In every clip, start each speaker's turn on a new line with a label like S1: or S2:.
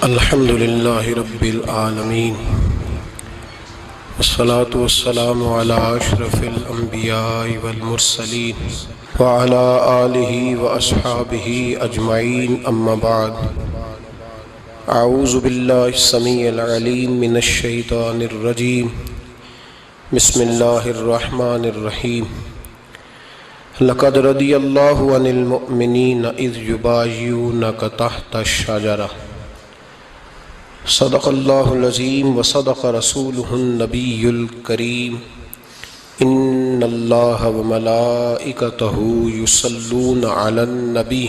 S1: الحمد للہ رب العالمین والصلاة والسلام علی اشرف الانبیاء والمرسلین وعلی آلہ واصحابہ اجمعین اما بعد اعوذ باللہ السمیع العلیم من الشیطان الرجیم بسم اللہ الرحمن الرحیم لقد رضی اللہ عن المؤمنین اذ یبایعونک تحت الشجرہ صدق اللہ العظیم وصدق رسولہ النبی الکریم ان اللہ وملائکتہ یصلون علی النبی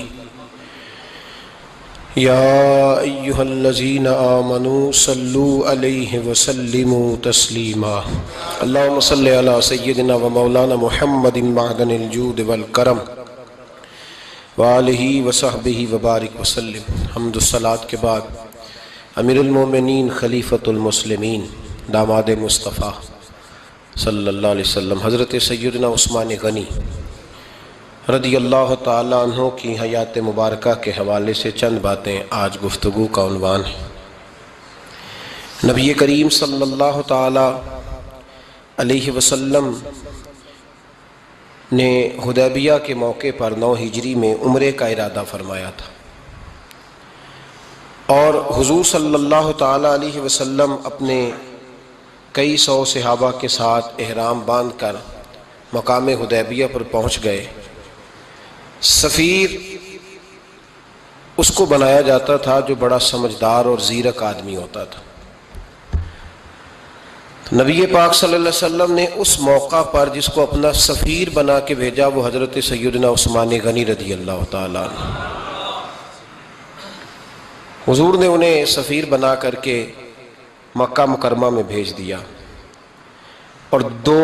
S1: یا ایہا الذین آمنوا صلوا علیہ وسلموا تسلیما اللہم صلی علی سیدنا و مولانا محمد معدن الجود والکرم وآلہ وصحبہ وبارک وسلم۔ حمد الصلاۃ کے بعد امیر المومنین خلیفۃ المسلمین داماد مصطفیٰ صلی اللہ علیہ وسلم حضرت سیدنا عثمان غنی رضی اللہ تعالیٰ عنہ کی حیات مبارکہ کے حوالے سے چند باتیں آج گفتگو کا عنوان ہے۔ نبی کریم صلی اللہ تعالیٰ علیہ وسلم نے حدیبیہ کے موقع پر 9 ہجری میں عمرے کا ارادہ فرمایا تھا، اور حضور صلی اللہ تعالیٰ علیہ وسلم اپنے کئی سو صحابہ کے ساتھ احرام باندھ کر مقام حدیبیہ پر پہنچ گئے۔ سفیر اس کو بنایا جاتا تھا جو بڑا سمجھدار اور زیرک آدمی ہوتا تھا۔ نبی پاک صلی اللہ علیہ وسلم نے اس موقع پر جس کو اپنا سفیر بنا کے بھیجا وہ حضرت سیدنا عثمان غنی رضی اللہ تعالیٰ عنہ۔ حضور نے انہیں سفیر بنا کر کے مکہ مکرمہ میں بھیج دیا اور 2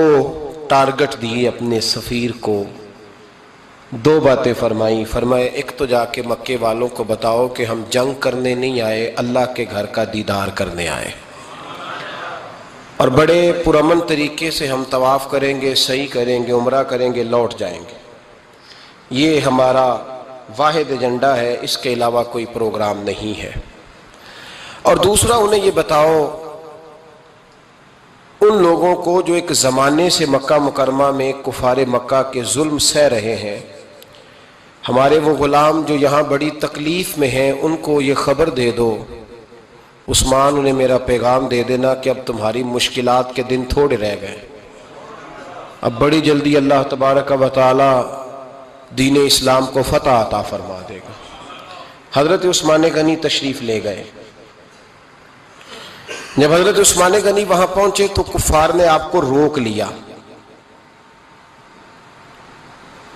S1: ٹارگٹ دیے اپنے سفیر کو، 2 باتیں فرمائیں۔ فرمائے ایک تو جا کے مکے والوں کو بتاؤ کہ ہم جنگ کرنے نہیں آئے، اللہ کے گھر کا دیدار کرنے آئے، اور بڑے پرامن طریقے سے ہم طواف کریں گے، سعی کریں گے، عمرہ کریں گے، لوٹ جائیں گے۔ یہ ہمارا واحد ایجنڈا ہے، اس کے علاوہ کوئی پروگرام نہیں ہے۔ اور دوسرا انہیں یہ بتاؤ ان لوگوں کو جو ایک زمانے سے مکہ مکرمہ میں کفار مکہ کے ظلم سہ رہے ہیں، ہمارے وہ غلام جو یہاں بڑی تکلیف میں ہیں، ان کو یہ خبر دے دو، عثمان انہیں میرا پیغام دے دینا کہ اب تمہاری مشکلات کے دن تھوڑے رہ گئے، اب بڑی جلدی اللہ تبارک و تعالی دین اسلام کو فتح عطا فرما دے گا۔ حضرت عثمان غنی تشریف لے گئے۔ جب حضرت عثمان غنی وہاں پہنچے تو کفار نے آپ کو روک لیا۔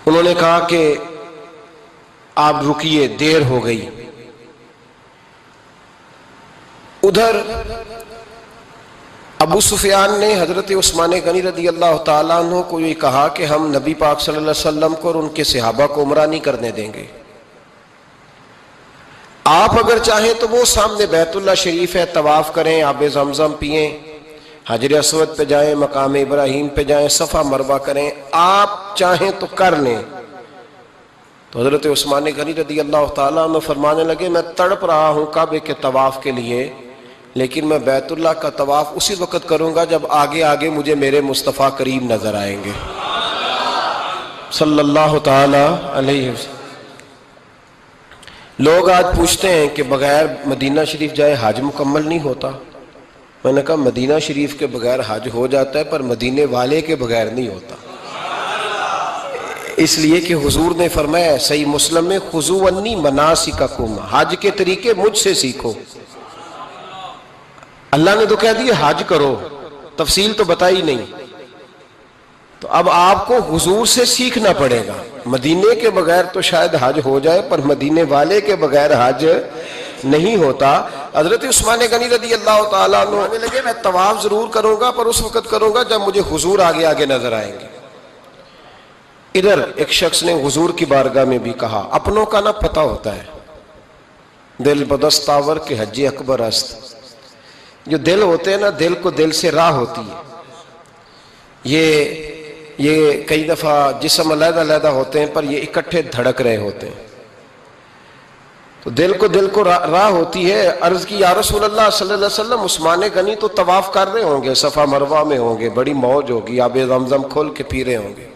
S1: انہوں نے کہا کہ آپ رکیے، دیر ہو گئی۔ ادھر ابو سفیان نے حضرت عثمان غنی رضی اللہ تعالیٰ عنہ کو یہ کہا کہ ہم نبی پاک صلی اللہ علیہ وسلم کو اور ان کے صحابہ کو عمرہ نہیں کرنے دیں گے، آپ اگر چاہیں تو وہ سامنے بیت اللہ شریف ہے، طواف کریں، آب زمزم پئیں، حجر اسود پہ جائیں، مقام ابراہیم پہ جائیں، صفا مروہ کریں، آپ چاہیں تو کر لیں۔ تو حضرت عثمان غنی رضی اللہ تعالیٰ عنہ فرمانے لگے میں تڑپ رہا ہوں کعبے کے طواف کے لیے، لیکن میں بیت اللہ کا طواف اسی وقت کروں گا جب آگے آگے مجھے میرے مصطفیٰ کریم نظر آئیں گے صلی اللہ تعالی علیہ وسلم۔ لوگ آج پوچھتے ہیں کہ بغیر مدینہ شریف جائے حج مکمل نہیں ہوتا۔ میں نے کہا مدینہ شریف کے بغیر حج ہو جاتا ہے، پر مدینے والے کے بغیر نہیں ہوتا، اس لیے کہ حضور نے فرمایا صحیح مسلم میں خذوا عنی مناسککم، حج کے طریقے مجھ سے سیکھو۔ اللہ نے تو کہہ دیا حج کرو، تفصیل تو بتائی نہیں، تو اب آپ کو حضور سے سیکھنا پڑے گا۔ مدینے کے بغیر تو شاید حج ہو جائے، پر مدینے والے کے بغیر حج نہیں ہوتا۔ حضرت عثمان غنی رضی اللہ تعالیٰ عنہ لگے میں طواف ضرور کروں گا، پر اس وقت کروں گا جب مجھے حضور آگے آگے نظر آئیں گے۔ ادھر ایک شخص نے حضور کی بارگاہ میں بھی کہا اپنوں کا نہ پتہ ہوتا ہے، دل بدستاور کے حج اکبر است۔ جو دل ہوتے ہیں نا، دل کو دل سے راہ ہوتی ہے۔ یہ کئی دفعہ جسم علیحدہ علیحدہ ہوتے ہیں پر یہ اکٹھے دھڑک رہے ہوتے ہیں۔ تو دل کو راہ ہوتی ہے. عرض کی یا رسول اللہ صلی اللہ علیہ وسلم عثمان غنی تو طواف کر رہے ہوں گے، صفا مروہ میں ہوں گے، بڑی موج ہوگی، آب زمزم کھول کے پی رہے ہوں گے.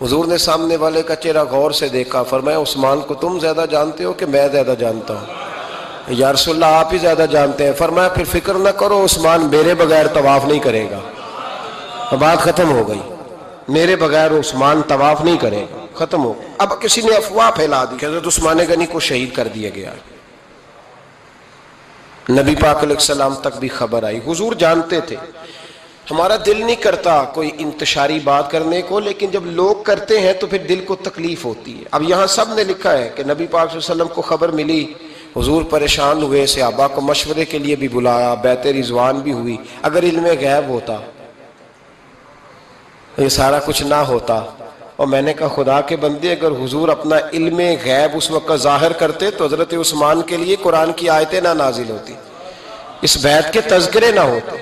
S1: حضور نے سامنے والے کا چہرہ غور سے دیکھا، فرمایا عثمان کو تم زیادہ جانتے ہو کہ میں زیادہ جانتا ہوں؟ یا رسول اللہ آپ ہی زیادہ جانتے ہیں. فرمایا پھر فکر نہ کرو، عثمان میرے بغیر طواف نہیں کرے گا. بات ختم ہو گئی، میرے بغیر عثمان طواف نہیں کرے گا، ختم ہو. اب کسی نے افواہ پھیلا دی کہ حضرت عثمان غنی کو شہید کر دیا گیا. نبی پاک علیہ السلام تک بھی خبر آئی. حضور جانتے تھے. ہمارا دل نہیں کرتا کوئی انتشاری بات کرنے کو، لیکن جب لوگ کرتے ہیں تو پھر دل کو تکلیف ہوتی ہے. اب یہاں سب نے لکھا ہے کہ نبی پاک صلی اللہ علیہ وسلم کو خبر ملی، حضور پریشان ہوئے، صحابہ کو مشورے کے لیے بھی بلایا، بیعت رضوان بھی ہوئی. اگر علم غیب ہوتا، یہ سارا کچھ نہ ہوتا. اور میں نے کہا خدا کے بندے، اگر حضور اپنا علم غیب اس وقت ظاہر کرتے تو حضرت عثمان کے لیے قرآن کی آیتیں نہ نازل ہوتی، اس بیعت کے تذکرے نہ ہوتے.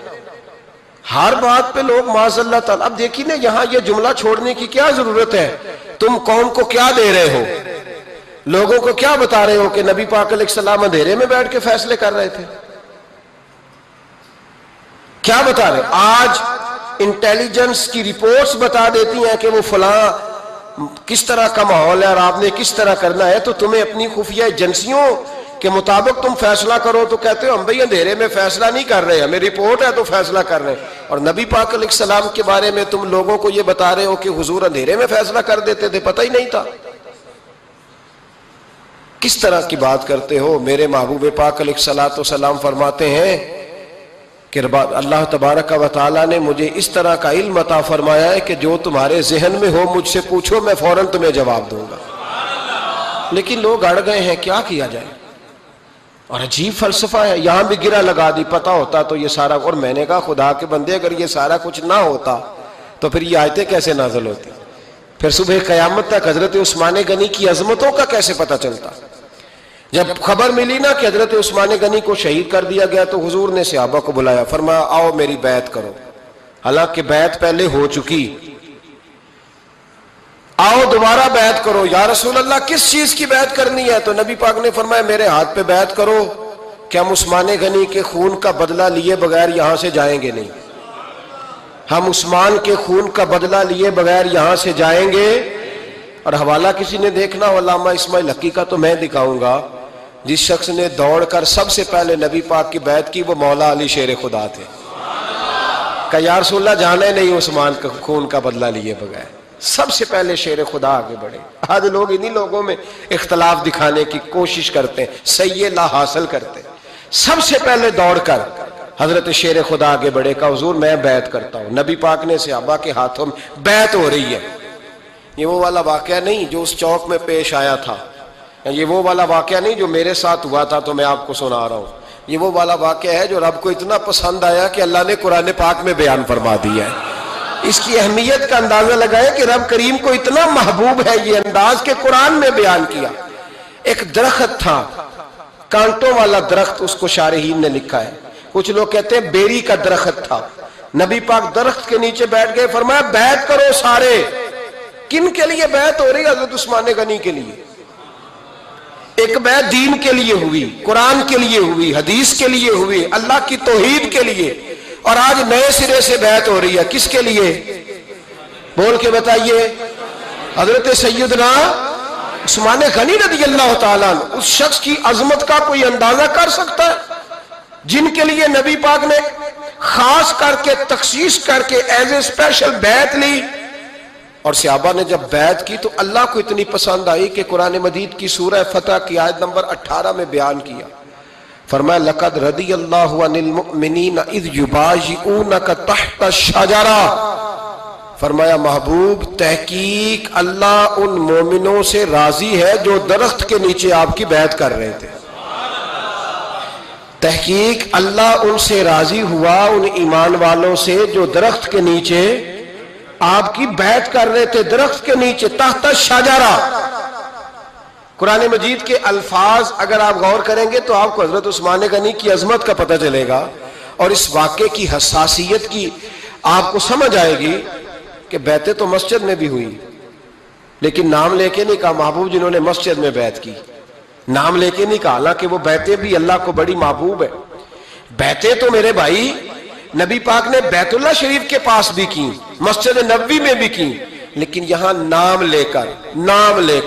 S1: ہر بات پہ لوگ معاذ اللہ تعالی. اب دیکھیے نا، یہاں یہ جملہ چھوڑنے کی کیا ضرورت ہے؟ تم قوم کو کیا دے رہے ہو؟ لوگوں کو کیا بتا رہے ہو کہ نبی پاک علیہ السلام اندھیرے میں بیٹھ کے فیصلے کر رہے تھے؟ کیا بتا رہے؟ آج انٹیلیجنس کی رپورٹس بتا دیتی ہیں کہ وہ فلاں کس طرح کا ماحول ہے اور آپ نے کس طرح کرنا ہے، تو تمہیں اپنی خفیہ ایجنسیوں کے مطابق تم فیصلہ کرو تو کہتے ہو ہم بھئی اندھیرے میں فیصلہ نہیں کر رہے، ہمیں رپورٹ ہے تو فیصلہ کر رہے ہیں. اور نبی پاک علیہ السلام کے بارے میں تم لوگوں کو یہ بتا رہے ہو کہ حضور اندھیرے میں فیصلہ کر دیتے تھے، پتہ ہی نہیں تھا. کس طرح کی بات کرتے ہو؟ میرے محبوب پاک علیہ السلام فرماتے ہیں کہ اللہ تبارک و تعالیٰ نے مجھے اس طرح کا علم عطا فرمایا ہے کہ جو تمہارے ذہن میں ہو مجھ سے پوچھو، میں فوراً تمہیں جواب دوں گا. لیکن لوگ اڑ گئے ہیں، کیا کیا جائے؟ اور عجیب فلسفہ ہے. یہاں بھی گرہ لگا دی، پتہ ہوتا تو یہ سارا. اور میں نے کہا خدا کے بندے، اگر یہ سارا کچھ نہ ہوتا تو پھر یہ آیتیں کیسے نازل ہوتی؟ پھر صبح قیامت تک حضرت عثمان غنی کی عظمتوں کا کیسے پتہ چلتا؟ جب خبر ملی نا کہ حضرت عثمان غنی کو شہید کر دیا گیا تو حضور نے صحابہ کو بلایا، فرمایا آؤ میری بیعت کرو. حالانکہ بیعت پہلے ہو چکی، آؤ دوبارہ بیعت کرو. یا رسول اللہ کس چیز کی بیعت کرنی ہے؟ تو نبی پاک نے فرمایا میرے ہاتھ پہ بیعت کرو کہ ہم عثمان غنی کے خون کا بدلہ لیے بغیر یہاں سے جائیں گے نہیں. ہم عثمان کے خون کا بدلہ لیے بغیر یہاں سے جائیں گے. اور حوالہ کسی نے دیکھنا ہو علامہ اسماعیل حقی کا تو میں دکھاؤں گا. جس شخص نے دوڑ کر سب سے پہلے نبی پاک کی بیعت کی وہ مولا علی شیر خدا تھے. کہ یا رسول اللہ جانے نہیں عثمان کا خون کا بدلہ لیے بغیر. سب سے پہلے شیر خدا آگے بڑھے. آج لوگ انہی لوگوں میں اختلاف دکھانے کی کوشش کرتے ہیں، صحیح لا حاصل کرتے ہیں. سب سے پہلے دوڑ کر حضرت شیر خدا آگے بڑھے، کہا حضور میں بیعت کرتا ہوں. نبی پاک نے صحابہ کے ہاتھوں میں بیعت ہو رہی ہے. یہ وہ والا واقعہ نہیں جو اس چوک میں پیش آیا تھا، یہ وہ والا واقعہ نہیں جو میرے ساتھ ہوا تھا تو میں آپ کو سنا رہا ہوں. یہ وہ والا واقعہ ہے جو رب کو اتنا پسند آیا کہ اللہ نے قرآن پاک میں بیان فرما دیا ہے. اس کی اہمیت کا اندازہ لگائیں کہ رب کریم کو اتنا محبوب ہے یہ انداز کہ قرآن میں بیان کیا. ایک درخت تھا، کانٹوں والا درخت، اس کو شارحین نے لکھا ہے. کچھ لوگ کہتے ہیں بیری کا درخت تھا. نبی پاک درخت کے نیچے بیٹھ گئے، فرمایا بیعت کرو سارے. کن کے لیے بیعت ہو رہی؟ حضرت عثمان غنی کے لیے. ایک بیعت دین کے لیے ہوئی، قرآن کے لیے ہوئی، حدیث کے لیے ہوئی، اللہ کی توحید کے لیے. اور آج نئے سرے سے بیعت ہو رہی ہے. کس کے لیے؟ بول کے بتائیے. حضرت سیدنا عثمان غنی رضی اللہ تعالیٰ عنہ. اس شخص کی عظمت کا کوئی اندازہ کر سکتا ہے؟ جن کے لیے نبی پاک نے خاص کر کے تخصیص کر کے ایز اے اسپیشل بیعت لی. اور صحابہ نے جب بیعت کی تو اللہ کو اتنی پسند آئی کہ قرآن مجید کی سورہ فتح کی آیت نمبر 18 میں بیان کیا. فرمایا لقد رضی اللہ عن المؤمنین اذ یبایعونک تحت الشجرہ. فرمایا محبوب تحقیق اللہ ان مومنوں سے راضی ہے جو درخت کے نیچے آپ کی بیعت کر رہے تھے. تحقیق اللہ ان سے راضی ہوا، ان ایمان والوں سے جو درخت کے نیچے آپ کی بیعت کر رہے تھے. درخت کے نیچے تحت الشجرہ. قرآن مجید کے الفاظ اگر آپ غور کریں گے تو آپ کو حضرت عثمان غنی کی عظمت کا پتہ چلے گا اور اس واقعے کی حساسیت کی آپ کو سمجھ آئے گی کہ بیعتیں تو مسجد میں بھی ہوئی لیکن نام لے کے نہیں کہا محبوب جنہوں نے مسجد میں بیعت کی. نام لے کے نہیں کہا، حالانکہ وہ بیعتیں بھی اللہ کو بڑی محبوب ہے. بیعتیں تو میرے بھائی نبی پاک نے بیت اللہ شریف کے پاس بھی کی، مسجد نبوی میں بھی کی، لیکن یہاں نام لے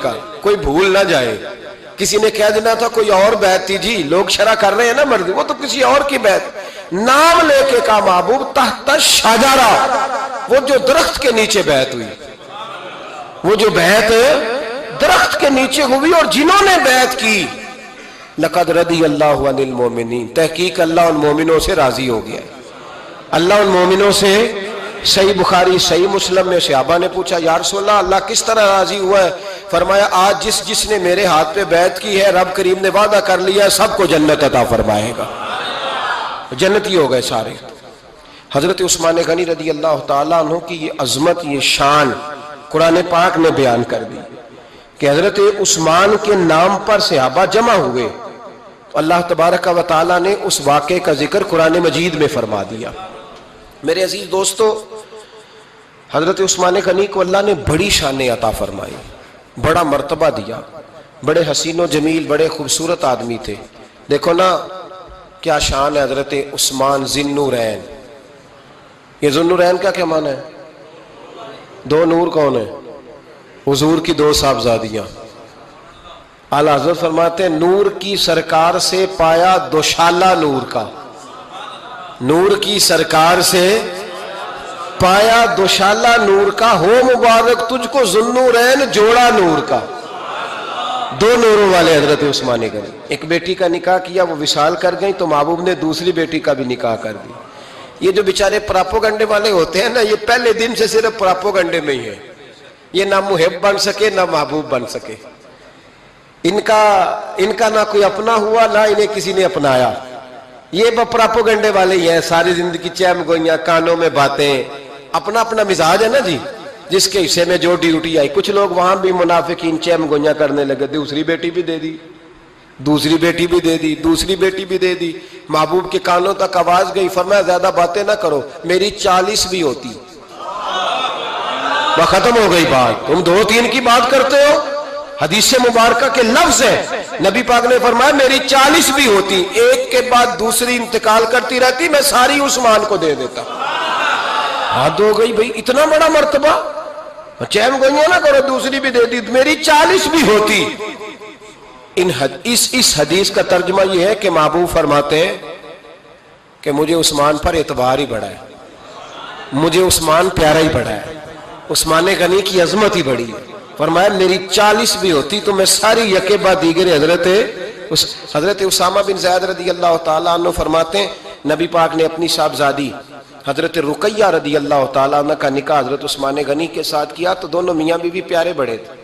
S1: کر کوئی بھول نہ جائے. کسی نے کہہ دینا تھا کوئی اور بیعت تھی جی، لوگ شرح کر رہے ہیں نا مرضی، وہ تو کسی اور کی بیعت. نام لے کے کہا محبوب تحت شجرہ، وہ جو درخت کے نیچے بیعت ہوئی، وہ جو بیعت درخت کے نیچے ہوئی، اور جنہوں نے بیعت کی لقد رضی اللہ عن المومنین، تحقیق اللہ ان مومنوں سے راضی ہو گیا. اللہ ان مومنوں سے، صحیح بخاری صحیح مسلم میں صحابہ نے پوچھا یا رسول اللہ اللہ کس طرح راضی ہوا ہے؟ فرمایا آج جس نے میرے ہاتھ پہ بیعت کی ہے رب کریم نے وعدہ کر لیا سب کو جنت عطا فرمائے گا. جنتی ہو گئے سارے. حضرت عثمان غنی رضی اللہ تعالیٰ عنہ کی یہ عظمت، یہ شان قرآن پاک نے بیان کر دی کہ حضرت عثمان کے نام پر صحابہ جمع ہوئے. اللہ تبارک و تعالیٰ نے اس واقعے کا ذکر قرآن مجید میں فرما دیا. میرے عزیز دوستو، حضرت عثمان غنی کو اللہ نے بڑی شانیں عطا فرمائی، بڑا مرتبہ دیا. بڑے حسین و جمیل، بڑے خوبصورت آدمی تھے. دیکھو نا کیا شان ہے حضرت عثمان ذی النورین. یہ ذی النورین کا کیا معنی ہے؟ دو نور کون ہیں؟ حضور کی دو صاحبزادیاں. اعلیٰ حضرت فرماتے ہیں نور کی سرکار سے پایا دوشالہ نور کا، نور کی سرکار سے پایا دوشالہ نور کا، ہو مبارک تجھ کو ذی النورین جوڑا نور کا. دو نوروں والے حضرت عثمان غنی. ایک بیٹی کا نکاح کیا، وہ وصال کر گئی تو محبوب نے دوسری بیٹی کا بھی نکاح کر دی. یہ جو بیچارے پراپوگنڈے والے ہوتے ہیں نا، یہ پہلے دن سے صرف پراپوگنڈے میں ہی ہے. یہ نہ محب بن سکے نہ محبوب بن سکے. ان کا نہ کوئی اپنا ہوا نہ انہیں کسی نے اپنایا. یہ پراپوگنڈے والے ہی ہیں، ساری زندگی چیم گوئیاں، کانوں میں باتیں. اپنا اپنا مزاج ہے نا جی، جس کے حصے میں جو ڈیوٹی آئی. کچھ لوگ وہاں بھی منافقین چیم گوئیاں کرنے لگے، دوسری بیٹی بھی دے دی، دوسری بیٹی بھی دے دی، دوسری بیٹی بھی دے دی. محبوب کے کانوں تک آواز گئی، فرمایا زیادہ باتیں نہ کرو، میری 40 بھی ہوتی. وہ ختم ہو گئی بات، تم 2-3 کی بات کرتے ہو. حدیث مبارکہ کے لفظ ہے، نبی پاک نے فرمایا میری 40 بھی ہوتی، ایک کے بعد دوسری انتقال کرتی رہتی، میں ساری عثمان کو دے دیتا. حد ہو گئی بھئی، اتنا بڑا مرتبہ. چیم گوئیاں نہ کرو، دوسری بھی دے دی، میری 40 بھی ہوتی. اس حدیث کا ترجمہ یہ ہے کہ محبوب فرماتے ہیں کہ مجھے عثمان پر اعتبار ہی بڑا ہے، مجھے عثمان پیارا ہی بڑا ہے، عثمان غنی کی عظمت ہی بڑی ہے. فرمایا میری 40 بھی ہوتی تو میں ساری یکے بعد دیگر. حضرت اسامہ بن زید رضی اللہ تعالیٰ عنہ فرماتے ہیں نبی پاک نے اپنی صاحبزادی حضرت رقیہ رضی اللہ تعالیٰ عنہ کا نکاح حضرت عثمان غنی کے ساتھ کیا تو دونوں میاں بیوی پیارے بڑے تھے،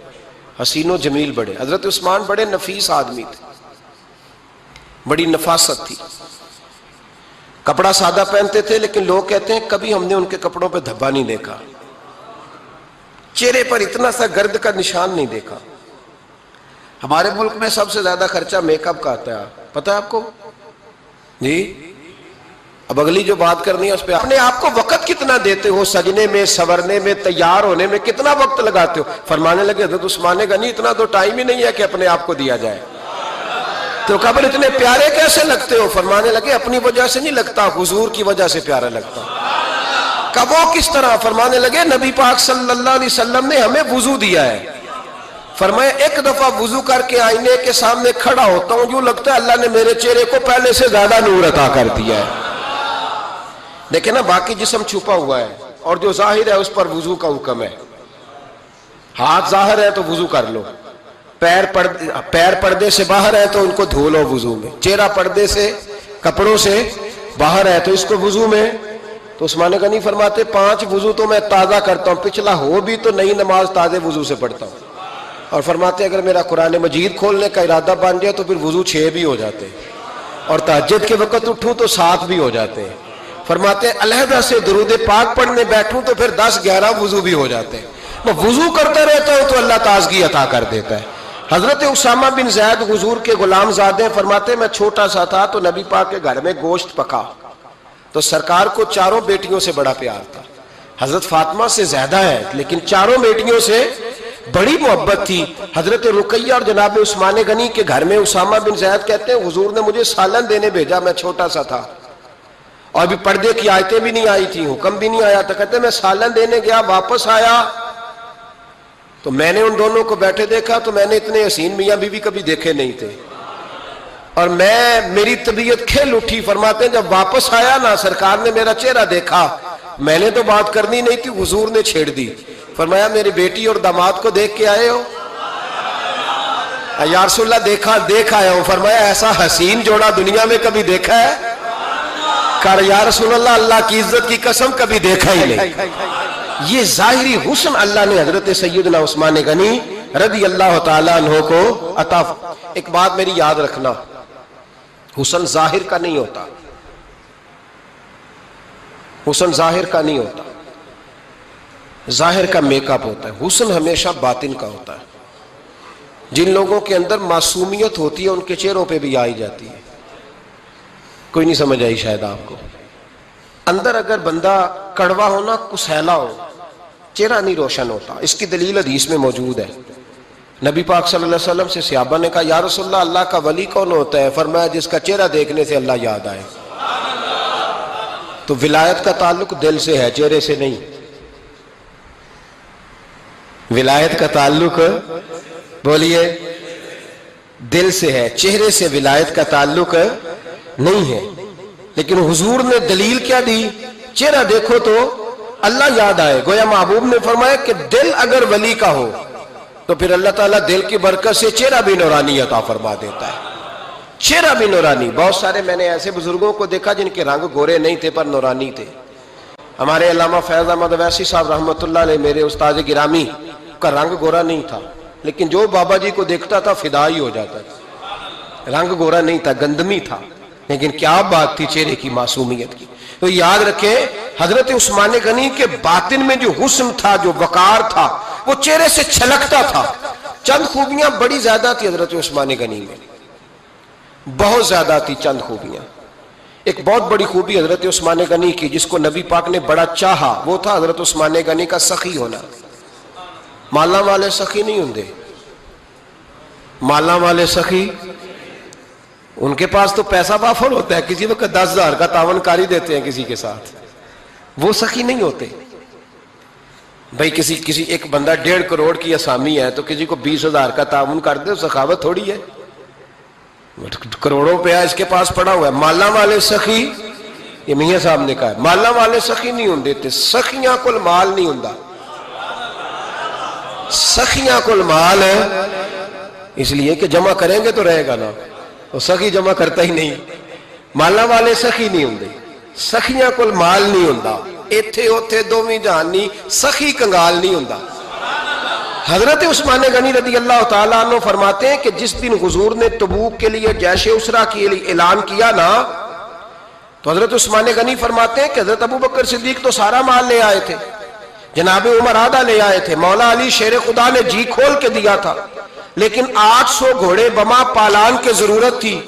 S1: حسین و جمیل بڑے. حضرت عثمان بڑے نفیس آدمی تھے، بڑی نفاست تھی. کپڑا سادہ پہنتے تھے، لیکن لوگ کہتے ہیں کبھی ہم نے ان کے کپڑوں پہ دھبا نہیں دیکھا، چہرے پر اتنا سا گرد کا نشان نہیں دیکھا. ہمارے ملک میں سب سے زیادہ خرچہ میک اپ کا آتا ہے، پتہ ہے آپ کو جی؟ اب اگلی جو بات کرنی ہے اس پہ اپنے آپ کو وقت کتنا دیتے ہو، سجنے میں، سورنے میں، تیار ہونے میں کتنا وقت لگاتے ہو. فرمانے لگے حضرت عثمان غنی اتنا تو ٹائم ہی نہیں ہے کہ اپنے آپ کو دیا جائے. تو قبر اتنے پیارے کیسے لگتے ہو؟ فرمانے لگے اپنی وجہ سے نہیں لگتا، حضور کی وجہ سے پیارا لگتا. کب وہ کس طرح؟ فرمانے لگے نبی پاک صلی اللہ علیہ وسلم نے ہمیں وضو دیا ہے. فرمایا ایک دفعہ وضو کر کے آئینے کے سامنے کھڑا ہوتا ہوں، یوں لگتا ہے اللہ نے میرے چہرے کو پہلے سے زیادہ نور عطا کر دیا ہے. دیکھیں نا، باقی جسم چھپا ہوا ہے اور جو ظاہر ہے اس پر وضو کا حکم ہے. ہاتھ ظاہر ہے تو وضو کر لو، پیر پردے سے باہر ہے تو ان کو دھو لو وضو میں، چہرہ پردے سے کپڑوں سے باہر ہے تو اس کو وضو میں. تو عثمان غنی فرماتے 5 وضو تو میں تازہ کرتا ہوں، پچھلا ہو بھی تو نئی نماز تازے وضو سے پڑھتا ہوں. اور فرماتے اگر میرا قرآن مجید کھولنے کا ارادہ بن جائے تو پھر وضو 6 بھی ہو جاتے ہیں، اور تہجد کے وقت اٹھوں تو 7 بھی ہو جاتے ہیں. فرماتے علیحدہ سے درود پاک پڑھنے بیٹھوں تو پھر 10-11 وضو بھی ہو جاتے ہیں. میں وضو کرتا رہتا ہوں تو اللہ تازگی عطا کر دیتا ہے. حضرت اسامہ بن زید حضور کے غلام زادے فرماتے میں چھوٹا سا تھا تو نبی پاک کے گھر میں گوشت پکا تو سرکار کو 4 بیٹیوں سے بڑا پیار تھا. حضرت فاطمہ سے زیادہ ہے لیکن 4 بیٹیوں سے بڑی محبت تھی. حضرت رقیہ اور جناب عثمان غنی کے گھر میں اسامہ بن زید کہتے ہیں حضور نے مجھے سالن دینے بھیجا, میں چھوٹا سا تھا اور بھی پردے کی آیتیں بھی نہیں آئی تھی, حکم بھی نہیں آیا تھا. کہتے ہیں میں سالن دینے گیا, واپس آیا تو میں نے ان دونوں کو بیٹھے دیکھا تو میں نے اتنے حسین میاں بیوی کبھی دیکھے نہیں تھے, اور میری طبیعت کھل اٹھی. فرماتے ہیں جب واپس آیا نا, سرکار نے میرا چہرہ دیکھا, میں نے تو بات کرنی نہیں تھی, حضور نے چھیڑ دی. فرمایا میری بیٹی اور داماد کو دیکھ کے آئے ہو؟ یا رسول اللہ دیکھ آیا ہوں. فرمایا ایسا حسین جوڑا دنیا میں کبھی دیکھا ہے؟ کہا یا رسول اللہ اللہ کی عزت کی قسم کبھی دیکھا ہی نہیں. یہ ظاہری حسن اللہ نے حضرت سیدنا عثمان غنی رضی اللہ تعالیٰ عنہ کو عطا. ایک بات میری یاد رکھنا, حسن ظاہر کا نہیں ہوتا, حسن ظاہر کا نہیں ہوتا, ظاہر کا میک اپ ہوتا ہے. حسن ہمیشہ باطن کا ہوتا ہے. جن لوگوں کے اندر معصومیت ہوتی ہے ان کے چہروں پہ بھی آئی جاتی ہے. کوئی نہیں سمجھ آئی شاید آپ کو. اندر اگر بندہ کڑوا ہونا, کسیلا ہو, چہرہ نہیں روشن ہوتا. اس کی دلیل حدیث میں موجود ہے. نبی پاک صلی اللہ علیہ وسلم سے صحابہ نے کہا یا رسول اللہ اللہ کا ولی کون ہوتا ہے؟ فرمایا جس کا چہرہ دیکھنے سے اللہ یاد آئے. تو ولایت کا تعلق دل سے ہے, چہرے سے نہیں. ولایت کا تعلق بولیے دل سے ہے, چہرے سے ولایت کا تعلق نہیں ہے. لیکن حضور نے دلیل کیا دی؟ چہرہ دیکھو تو اللہ یاد آئے. گویا محبوب نے فرمایا کہ دل اگر ولی کا ہو تو پھر اللہ تعالیٰ دل کی برکت سے چہرہ بھی نورانی عطا فرما دیتا ہے. چہرہ بھی نورانی. بہت سارے میں نے ایسے بزرگوں کو دیکھا جن کے رنگ گورے نہیں تھے پر نورانی تھے. ہمارے علامہ فیض احمد اویسی صاحب رحمۃ اللہ علیہ, میرے استاد گرامی, کا رنگ گورا نہیں تھا, لیکن جو بابا جی کو دیکھتا تھا فدا ہی ہو جاتا تھا. رنگ گورا نہیں تھا, گندمی تھا, لیکن کیا بات تھی چہرے کی معصومیت کی. تو یاد رکھیں حضرت عثمان غنی کے باطن میں جو حسن تھا, جو وقار تھا, وہ چہرے سے چھلکتا تھا. چند خوبیاں بڑی زیادہ تھی حضرت عثمان غنی میں, بہت زیادہ تھی چند خوبیاں. ایک بہت بڑی خوبی حضرت عثمان غنی کی جس کو نبی پاک نے بڑا چاہا, وہ تھا حضرت عثمان غنی کا سخی ہونا. مالا والے سخی نہیں ہوندے, مالا والے سخی ان کے پاس تو پیسہ بافر ہوتا ہے, کسی وقت 10,000 کا تعاون کاری دیتے ہیں کسی کے ساتھ, وہ سخی نہیں ہوتے. بھائی کسی ایک بندہ 1.5 کروڑ کی اسامی ہے تو کسی کو 20,000 کا تعاون کر دے, سخاوت تھوڑی ہے. کروڑوں روپیہ اس کے پاس پڑا ہوا ہے. مالا والے سخی, یہ میاں صاحب نے کہا, مالا والے سخی نہیں ہوندے. سخیاں کل مال نہیں ہوندا, سخیاں کل مال ہے, اس لیے کہ جمع کریں گے تو رہے گا نا, وہ سخی جمع کرتا ہی نہیں. مالا والے سخی نہیں ہوندے, سخیاں کل مال نہیں ہوندا. ایتھے اوتھے دوویں جہان نہیں, سخی کنگال نہیں ہوندا. حضرت عثمان غنی رضی اللہ تعالیٰ عنہ فرماتے ہیں کہ جس دن حضور نے تبوک کے لیے جیش اسرا کے لیے اعلان کیا نا, تو حضرت عثمان غنی فرماتے ہیں کہ حضرت ابو بکر صدیق تو سارا مال لے آئے تھے, جناب عمر آدھا لے آئے تھے, مولا علی شیر خدا نے جی کھول کے دیا تھا, لیکن 800 گھوڑے بما پالان کی ضرورت تھی.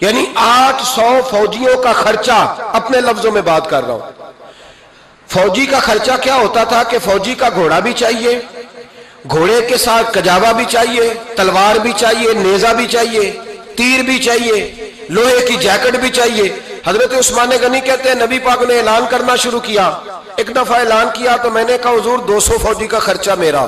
S1: یعنی 800 فوجیوں کا خرچہ, اپنے لفظوں میں بات کر رہا ہوں. فوجی کا خرچہ کیا ہوتا تھا کہ فوجی کا گھوڑا بھی چاہیے, گھوڑے کے ساتھ کجاوا بھی چاہیے, تلوار بھی چاہیے, نیزہ بھی چاہیے, تیر بھی چاہیے, لوہے کی جیکٹ بھی چاہیے. حضرت عثمان غنی کہتے ہیں نبی پاک نے اعلان کرنا شروع کیا. ایک دفعہ اعلان کیا تو میں نے کہا حضور 200 فوجی کا خرچہ میرا.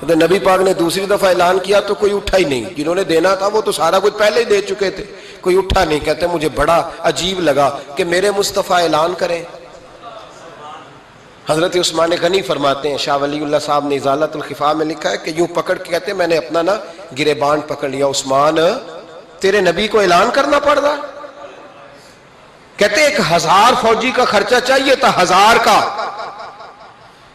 S1: تو نبی پاک نے دوسری دفعہ اعلان کیا تو کوئی اٹھا ہی نہیں. جنہوں نے دینا تھا وہ تو سارا کچھ پہلے ہی دے چکے تھے, کوئی اٹھا نہیں. کہتے مجھے بڑا عجیب لگا کہ میرے مصطفیٰ اعلان کریں. حضرت عثمان غنی فرماتے ہیں, شاہ ولی اللہ صاحب نے ازالت الخفا میں لکھا ہے کہ یوں پکڑ کے کہتے ہیں میں نے اپنا نا گریبان پکڑ لیا, عثمان تیرے نبی کو اعلان کرنا پڑ رہا. کہتے 1000 فوجی کا خرچہ چاہیے تھا, 1000 کا.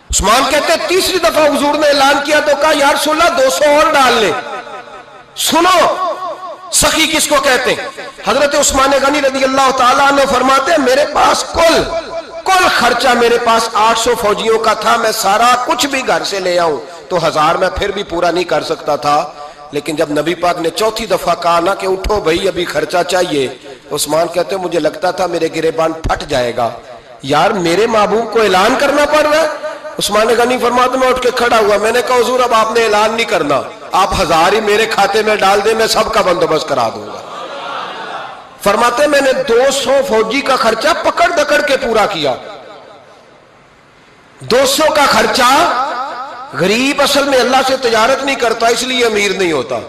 S1: عثمان کہتے تیسری دفعہ حضور نے اعلان کیا تو کہا یا رسول اللہ 200 اور ڈال لے. سنو سخی کس کو کہتے ہیں. حضرت عثمان غنی رضی اللہ تعالیٰ عنہ فرماتے ہیں میرے پاس کل خرچہ میرے پاس 800 فوجیوں کا تھا, میں سارا کچھ بھی گھر سے لے آؤں تو 1000 میں پھر بھی پورا نہیں کر سکتا تھا. لیکن جب نبی پاک نے چوتھی دفعہ کہا نا کہ اٹھو بھائی ابھی خرچہ چاہیے, عثمان کہتے ہیں مجھے لگتا تھا میرے گریبان پھٹ جائے گا. یار میرے محبوب کو اعلان کرنا پڑ رہا ہے, عثمان غنی فرماتے میں اٹھ کے کھڑا ہوا، میں نے کہا حضور اب آپ نے اعلان نہیں کرنا، آپ 1000 ہی میرے کھاتے میں ڈال دیں، میں سب کا بندوبست کرا دوں گا۔ فرماتے میں نے 200 فوجی کا خرچہ پکڑ دکڑ کے پورا کیا۔ 200 کا خرچہ، غریب اصل میں اللہ سے تجارت نہیں کرتا اس لیے امیر نہیں ہوتا،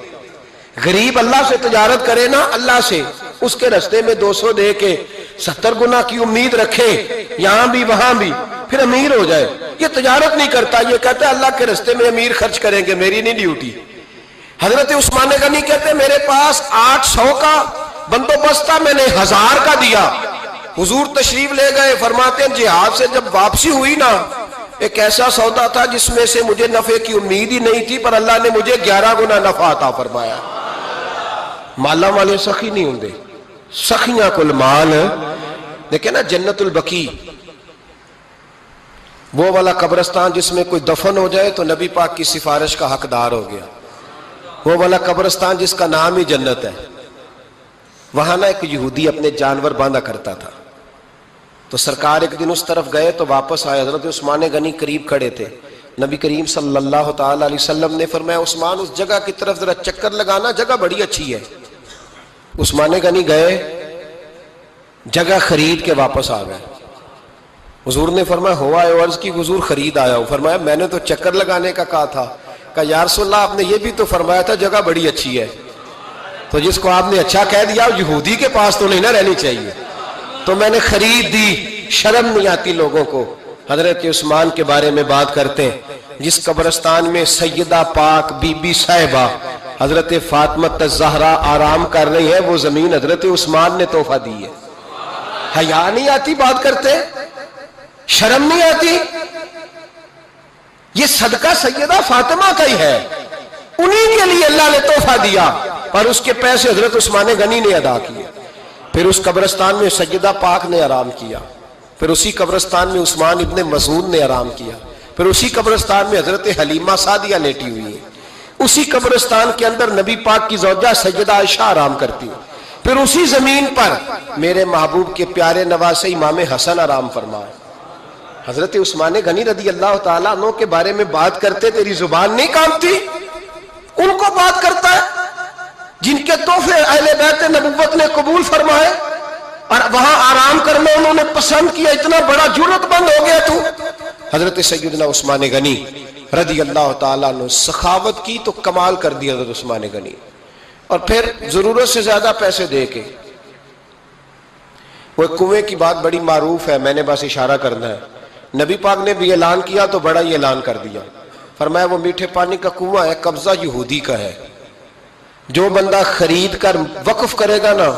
S1: غریب اللہ سے تجارت کرے نا، اللہ سے، اس کے رستے میں 200 دے کے 70 گنا کی امید رکھے یہاں بھی وہاں بھی، پھر امیر ہو جائے۔ یہ تجارت نہیں کرتا، یہ کہتا ہے اللہ کے رستے میں امیر خرچ کریں گے، میری نہیں ڈیوٹی۔ حضرت عثمان غنی کہتے ہیں میرے پاس 800 کا بندوبست تھا، میں نے 1000 کا دیا۔ حضور تشریف لے گئے، فرماتے ہیں جہاد سے جب واپسی ہوئی نا، ایک ایسا سودا تھا جس میں سے مجھے نفع کی امید ہی نہیں تھی، پر اللہ نے مجھے 11 گنا نفع عطا فرمایا۔ مالا والے سخی نہیں ہوں، سخیاں کل مال۔ دیکھیں نا جنت البقیع، وہ والا قبرستان جس میں کوئی دفن ہو جائے تو نبی پاک کی سفارش کا حقدار ہو گیا، وہ والا قبرستان جس کا نام ہی جنت ہے۔ وہاں نا ایک یہودی اپنے جانور باندھا کرتا تھا، تو سرکار ایک دن اس طرف گئے تو واپس آئے، حضرت عثمان غنی قریب کھڑے تھے، نبی کریم صلی اللہ تعالی علیہ وسلم نے فرمایا عثمان اس جگہ کی طرف ذرا چکر لگانا، جگہ بڑی اچھی ہے۔ عثمان غنی گئے، جگہ خرید کے واپس آ گئے۔ حضور نے فرمایا ہوا ہے؟ عرض کی حضور خرید آیا ہوں۔ فرمایا میں نے تو چکر لگانے کا کہا تھا۔ کہا یا رسول اللہ آپ نے یہ بھی تو فرمایا تھا جگہ بڑی اچھی ہے، تو جس کو آپ نے اچھا کہہ دیا یہودی کے پاس تو نہیں نہ رہنی چاہیے، تو میں نے خرید دی۔ شرم نہیں آتی لوگوں کو۔ حضرت عثمان کے بارے میں بات کرتے ہیں، جس قبرستان میں سیدہ پاک بی بی صاحبہ حضرت فاطمہ الزہرا آرام کر رہی ہے، وہ زمین حضرت عثمان نے تحفہ دی ہے۔ حیا نہیں آتی بات کرتے؟ شرم نہیں آتی؟ یہ صدقہ سیدہ فاطمہ کا ہی ہے، انہی کے لیے اللہ نے تحفہ دیا، اور اس کے پیسے حضرت عثمان غنی نے ادا کیے۔ پھر اس قبرستان میں سیدہ پاک نے آرام کیا، پھر اسی قبرستان میں عثمان ابن مسعود نے آرام کیا، پھر اسی قبرستان میں حضرت حلیمہ سعدیہ لیٹی ہوئی ہے، اسی قبرستان کے اندر نبی پاک کی زوجہ سیدہ عائشہ آرام کرتی ہے، پھر اسی زمین پر میرے محبوب کے پیارے نواسے امام حسن آرام فرمائے۔ حضرت عثمان غنی رضی اللہ تعالیٰ عنہ کے بارے میں بات کرتے تیری زبان نہیں کانپتی؟ ان کو بات کرتا ہے جن کے تحفے اہل بیت نبوت نے قبول فرمائے، اور وہاں آرام کرنا انہوں نے پسند کیا، اتنا بڑا جرت بند ہو گیا تو۔ حضرت سیدنا عثمان غنی رضی اللہ تعالیٰ عنہ سخاوت کی تو کمال کر دیا حضرت عثمان غنی، اور پھر ضرورت سے زیادہ پیسے دے کے۔ وہ کنویں کی بات بڑی معروف ہے، میں نے بس اشارہ کرنا ہے، نبی پاک نے بھی اعلان کیا تو بڑا ہی اعلان کر دیا، فرمایا وہ میٹھے پانی کا کنواں ہے، قبضہ یہودی کا ہے، جو بندہ خرید کر وقف کرے گا نا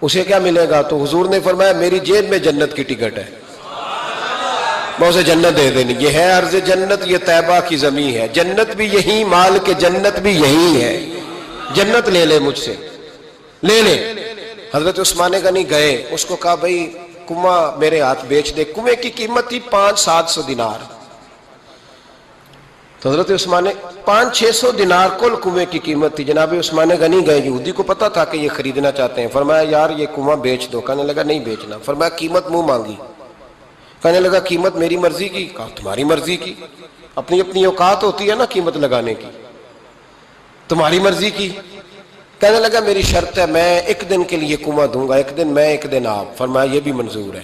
S1: اسے کیا ملے گا؟ تو حضور نے فرمایا میری جیب میں جنت کی ٹکٹ ہے، میں اسے جنت دے دینی، یہ ہے عرض جنت، یہ طیبہ کی زمین ہے، جنت بھی یہی، مال کے جنت بھی یہی ہے، جنت لے لے مجھ سے، لے لے۔ حضرت عثمان غنی گئے، اس کو کہا بھائی کنواں میرے ہاتھ بیچ دے۔ کنویں کی قیمت تھی 500-700 دینار، تو حضرت عثمان 500-600 دینار کل کنویں کی قیمت تھی۔ جناب عثمان غنی گئے، یہودی کو پتا تھا کہ یہ خریدنا چاہتے ہیں، فرمایا یار یہ کنواں بیچ دو۔ کہنے لگا نہیں بیچنا۔ فرمایا قیمت منہ مانگی، کہنے لگا قیمت میری مرضی کی، کہا تمہاری مرضی کی، اپنی اپنی اوقات ہوتی ہے نا قیمت لگانے کی، تمہاری مرضی کی۔ کہنے لگا میری شرط ہے میں ایک دن کے لیے کنواں دوں گا، ایک دن میں ایک دن آپ۔ فرمایا یہ بھی منظور ہے۔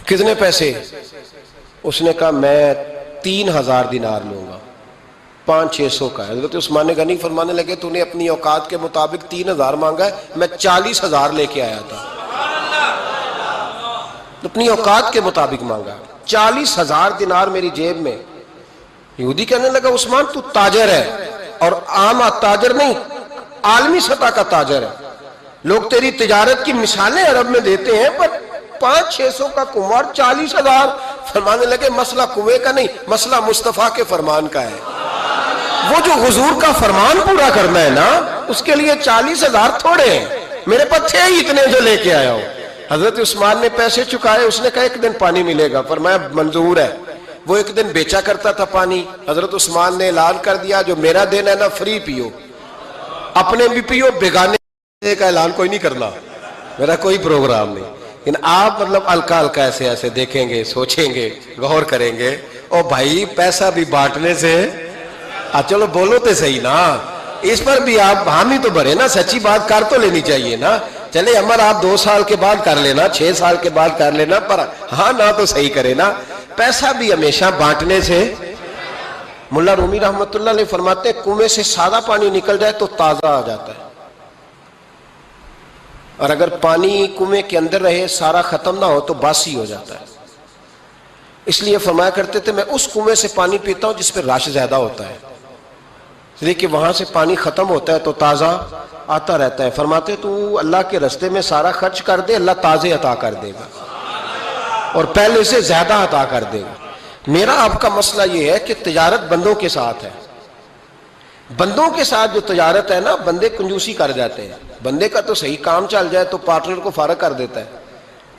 S1: کتنے پیسے؟ اس نے کہا میں 3000 دینار لوں گا، 500-600 کا ہے۔ حضرت عثمان غنی فرمانے لگے تو نے اپنی اوقات کے مطابق 3000 مانگا ہے، میں 40,000 لے کے آیا تھا، اپنی اوقات کے مطابق مانگا، 40,000 دینار میری جیب میں۔ یہودی کہنے لگا عثمان تو تاجر ہے، اور عام تاجر نہیں، عالمی سطح کا تاجر ہے، لوگ تیری تجارت کی مثالیں عرب میں دیتے ہیں، پر 500-600 کا کنواں 40,000۔ فرمانے لگے مسئلہ کنویں کا نہیں، مسئلہ مصطفیٰ کے فرمان کا ہے، وہ جو حضور کا فرمان پورا کرنا ہے نا، اس کے لیے 40,000 تھوڑے ہیں، میرے پاس تھے ہی اتنے جو لے کے آیا ہوں۔ حضرت عثمان نے پیسے چکائے، اس نے کہا ایک دن پانی ملے گا، فرمایا منظور ہے۔ وہ ایک دن بیچا کرتا تھا پانی، حضرت عثمان نے اعلان کر دیا جو میرا دن ہے نا فری پیو، اپنے بھی پیو، بیگانے کا اعلان کوئی نہیں کرنا، میرا کوئی پروگرام نہیں۔ لیکن آپ مطلب ہلکا ہلکا ایسے ایسے دیکھیں گے، سوچیں گے، غور کریں گے، او بھائی پیسہ بھی بانٹنے سے چلو بولو تو صحیح نا، اس پر بھی آپ حامی تو بھرے نا، سچی بات کر تو لینی چاہیے نا۔ چلے عمل آپ 2 سال کے بعد کر لینا، 6 سال کے بعد کر لینا، پر ہاں نہ تو صحیح کرے نا، پیسہ بھی ہمیشہ بانٹنے سے۔ ملا رومی رحمت اللہ علیہ فرماتے ہیں کنویں سے سادہ پانی نکل جائے تو تازہ آ جاتا ہے، اور اگر پانی کنویں کے اندر رہے سارا ختم نہ ہو تو باسی ہو جاتا ہے۔ اس لیے فرمایا کرتے تھے میں اس کنویں سے پانی پیتا ہوں جس پہ رش زیادہ ہوتا ہے، اس لیے کہ وہاں سے پانی ختم ہوتا ہے تو تازہ آتا رہتا ہے۔ فرماتے تو اللہ کے رستے میں سارا خرچ کر دے، اللہ تازے عطا کر دے گا اور پہلے سے زیادہ عطا کر دے گا۔ میرا آپ کا مسئلہ یہ ہے کہ تجارت بندوں کے ساتھ ہے، بندوں کے ساتھ جو تجارت ہے نا، بندے کنجوسی کر جاتے ہیں، بندے کا تو صحیح کام چل جائے تو پارٹنر کو فارغ کر دیتا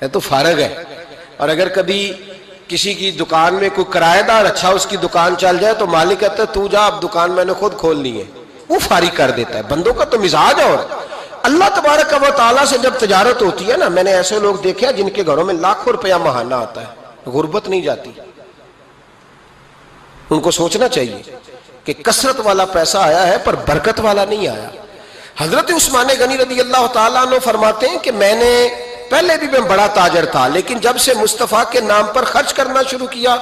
S1: ہے تو فارغ ہے، اور اگر کبھی کسی کی دکان میں کوئی کرایہ دار اچھا اس کی دکان چل جائے تو مالک کہتا ہے تو جا، اب دکان میں نے خود کھولنی ہے، وہ فارغ کر دیتا ہے۔ بندوں کا تو مزاج ہے۔ اور اللہ تبارک و تعالیٰ سے جب تجارت ہوتی ہے نا، میں نے ایسے لوگ دیکھے ہیں جن کے گھروں میں لاکھوں روپیہ ماہانہ آتا ہے، غربت نہیں جاتی۔ ان کو سوچنا چاہیے کہ کثرت والا پیسہ آیا ہے پر برکت والا نہیں آیا۔ حضرت عثمان غنی رضی اللہ تعالیٰ عنہ فرماتے ہیں کہ میں نے پہلے بھی میں بڑا تاجر تھا، لیکن جب سے مصطفیٰ کے نام پر خرچ کرنا شروع کیا،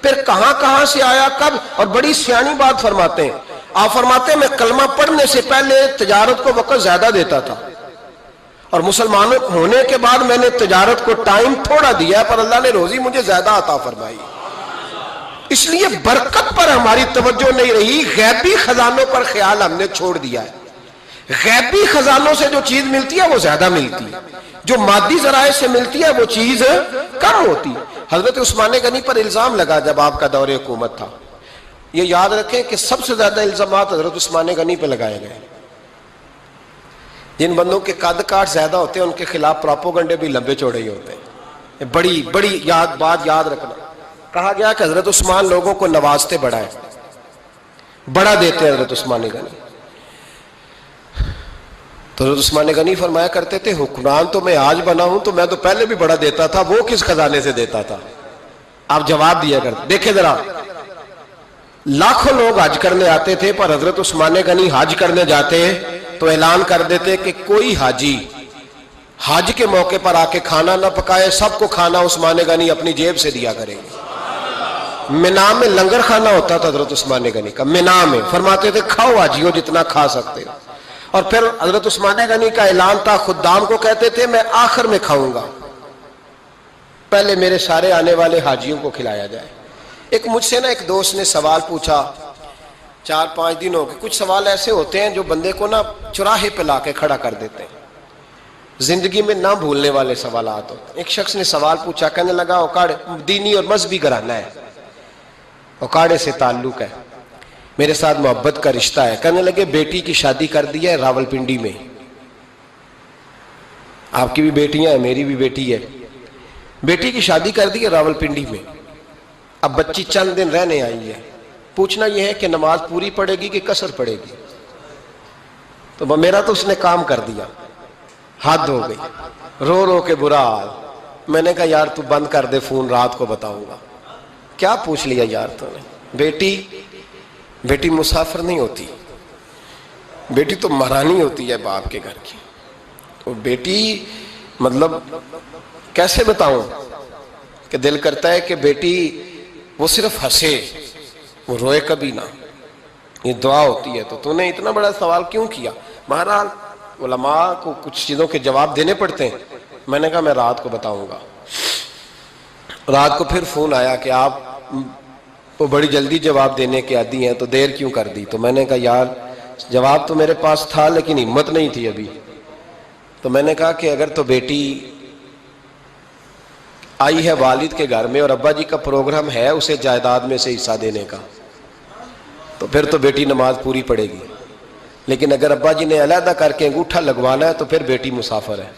S1: پھر کہاں کہاں سے آیا کب، اور بڑی سیانی بات فرماتے ہیں۔ آپ فرماتے ہیں میں کلمہ پڑھنے سے پہلے تجارت کو وقت زیادہ دیتا تھا، اور مسلمان ہونے کے بعد میں نے تجارت کو ٹائم تھوڑا دیا، پر اللہ نے روزی مجھے زیادہ عطا فرمائی۔ اس لیے برکت پر ہماری توجہ نہیں رہی، غیبی خزانوں پر خیال ہم نے چھوڑ دیا ہے۔ غیبی خزانوں سے جو چیز ملتی ہے وہ زیادہ ملتی ہے، جو مادی ذرائع سے ملتی ہے وہ چیز کم ہوتی ہے۔ حضرت عثمان غنی پر الزام لگا جب آپ کا دور حکومت تھا، یہ یاد رکھیں کہ سب سے زیادہ الزامات حضرت عثمان غنی پہ لگائے گئے۔ جن بندوں کے قد کاٹ زیادہ ہوتے ہیں ان کے خلاف پراپوگنڈے بھی لمبے چوڑے ہی ہوتے ہیں۔ بڑی بڑی بات یاد رکھنا، کہا گیا کہ حضرت عثمان لوگوں کو نوازتے بڑا ہے، بڑا دیتے ہیں حضرت عثمان غنی۔ تو حضرت عثمان غنی فرمایا کرتے تھے حکمران تو میں آج بنا ہوں تو میں تو پہلے بھی بڑا دیتا تھا، وہ کس خزانے سے دیتا تھا؟ آپ جواب دیا کرتے۔ دیکھیں ذرا، لاکھوں لوگ حج کرنے آتے تھے، پر حضرت عثمان غنی حج کرنے جاتے تو اعلان کر دیتے کہ کوئی حاجی حج کے موقع پر آ کے کھانا نہ پکائے، سب کو کھانا عثمان غنی اپنی جیب سے دیا کریں گے۔ مینا میں لنگر کھانا ہوتا تھا حضرت عثمان غنی کا، مینا میں، فرماتے تھے کھاؤ حاجیوں جتنا کھا سکتے ہو۔ اور پھر حضرت عثمان غنی کا اعلان تھا، خدام کو کہتے تھے میں آخر میں کھاؤں گا، پہلے میرے سارے آنے والے حاجیوں کو کھلایا جائے۔ ایک مجھ سے نا ایک دوست نے سوال پوچھا 4-5 دن ہو گئے، کچھ سوال ایسے ہوتے ہیں جو بندے کو نا چوراہے پہ لا کے کھڑا کر دیتے ہیں، زندگی میں نہ بھولنے والے سوالات ہوتے ہیں۔ ایک شخص نے سوال پوچھا، کہنے لگا اوکاڑے دینی اور مذہبی گھرانہ ہے، اوکاڑے سے تعلق ہے، میرے ساتھ محبت کا رشتہ ہے۔ کہنے لگے بیٹی کی شادی کر دی ہے راولپنڈی میں، آپ کی بھی بیٹیاں ہیں، میری بھی بیٹی ہے، بیٹی کی شادی کر دی ہے راولپنڈی میں، اب بچی چند دن رہنے آئی ہے، پوچھنا یہ ہے کہ نماز پوری پڑھے گی کہ قصر پڑھے گی؟ تو میرا تو اس نے کام کر دیا، حد ہو گئی، رو رو کے برا حال۔ میں نے کہا یار تو بند کر دے فون، رات کو بتاؤں گا۔ کیا پوچھ لیا یار تو نے؟ بیٹی مسافر نہیں ہوتی، بیٹی تو مہرانی ہوتی ہے باپ کے گھر کی۔ تو بیٹی مطلب کیسے بتاؤں کہ دل کرتا ہے کہ بیٹی وہ صرف ہنسے، وہ روئے کبھی نہ، یہ دعا ہوتی ہے۔ تو نے اتنا بڑا سوال کیوں کیا؟ بہرحال علماء کو کچھ چیزوں کے جواب دینے پڑتے ہیں۔ میں نے کہا میں رات کو بتاؤں گا۔ رات کو پھر فون آیا کہ آپ وہ بڑی جلدی جواب دینے کے عادی ہیں تو دیر کیوں کر دی؟ تو میں نے کہا یار جواب تو میرے پاس تھا لیکن ہمت نہیں تھی ابھی۔ تو میں نے کہا کہ اگر تو بیٹی آئی ہے والد کے گھر میں اور ابا جی کا پروگرام ہے اسے جائیداد میں سے حصہ دینے کا، تو پھر تو بیٹی نماز پوری پڑے گی، لیکن اگر ابا جی نے علیحدہ کر کے انگوٹھا لگوانا ہے تو پھر بیٹی مسافر ہے۔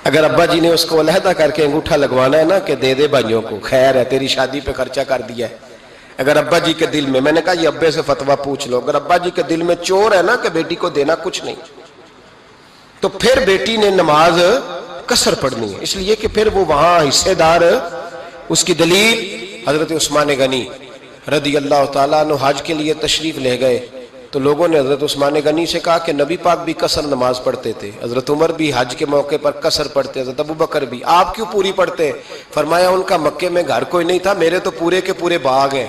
S1: اگر ابا جی نے اس کو علیحدہ کر کے انگوٹھا لگوانا ہے نا کہ دے دے بھائیوں کو، خیر ہے تیری شادی پہ خرچہ کر دیا ہے، اگر ابا جی کے دل میں نے کہا یہ ابے سے فتویٰ پوچھ لو، اگر ابا جی کے دل میں چور ہے نا کہ بیٹی کو دینا کچھ نہیں، تو پھر بیٹی نے نماز قصر پڑھنی ہے، اس لیے کہ پھر وہ وہاں حصے دار۔ اس کی دلیل حضرت عثمان غنی رضی اللہ تعالیٰ عنہ حج کے لیے تشریف لے گئے تو لوگوں نے حضرت عثمان غنی سے کہا کہ نبی پاک بھی قصر نماز پڑھتے تھے، حضرت عمر بھی حج کے موقع پر قصر پڑھتے، حضرت ابو بکر بھی، آپ کیوں پوری پڑھتے؟ فرمایا ان کا مکے میں گھر کوئی نہیں تھا، میرے تو پورے کے پورے باغ ہیں،